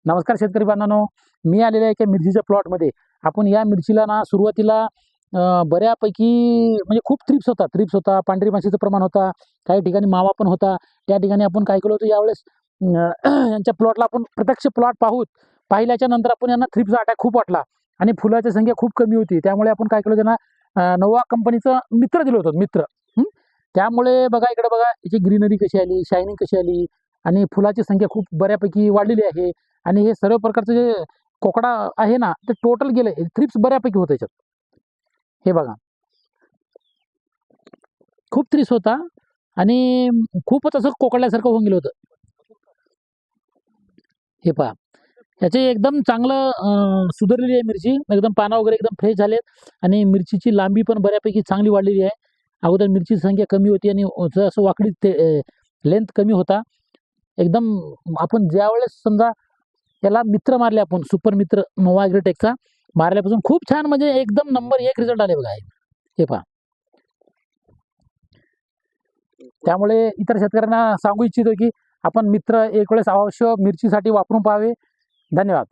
नमस्कार शेतकरी बांधवांनो, मी आलेल्या एका मिरचीच्या प्लॉटमध्ये. आपण या मिरचीला ना सुरुवातीला बऱ्यापैकी म्हणजे खूप थ्रिप्स होता, पांढरी माशीचं प्रमाण होता, काही ठिकाणी मावा पण होता. त्या ठिकाणी आपण काय केलं होतं यावेळेस यांच्या प्लॉटला आपण प्रत्यक्ष प्लॉट पाहिल्याच्या नंतर आपण यांना थ्रिप्सचा अटॅक खूप वाटला आणि फुलाची संख्या खूप कमी होती. त्यामुळे आपण काय केलं त्यांना नोवा कंपनीचं मित्र दिलं होतं, मित्र. त्यामुळे बघा इकडे बघा याची ग्रीनरी कशी आली, शायनिंग कशी आली आणि फुलाची संख्या खूप बऱ्यापैकी वाढलेली आहे. आणि हे सर्व प्रकारचे जे कोकडा आहे ना ते टोटल गेले, थ्रिप्स बऱ्यापैकी होतं याच्यात. हे बघा खूप थ्रिप्स होता आणि खूपच असं कोकडल्यासारखं होऊन गेलं होतं. हे पहा याचे एकदम चांगलं सुधारलेली आहे मिरची, एकदम पानं वगैरे एकदम फ्रेश झालेत आणि मिरचीची लांबी पण बऱ्यापैकी चांगली वाढलेली आहे. अगोदर मिरचीची संख्या कमी होती आणि जसं वाकडी ते लेंथ कमी होता. एकदम आपण ज्यावेळेस समजा त्याला मित्र मारले, आपण सुपर मित्र नोवा ॲग्रोटेकचा मारल्यापासून खूप छान म्हणजे एकदम नंबर 1 रिझल्ट आले बघा हे पहा. त्यामुळे इतर शेतकऱ्यांना सांगू इच्छितो की आपण मित्र एक वेळेस अवश्य मिरचीसाठी वापरून पाहावे. धन्यवाद.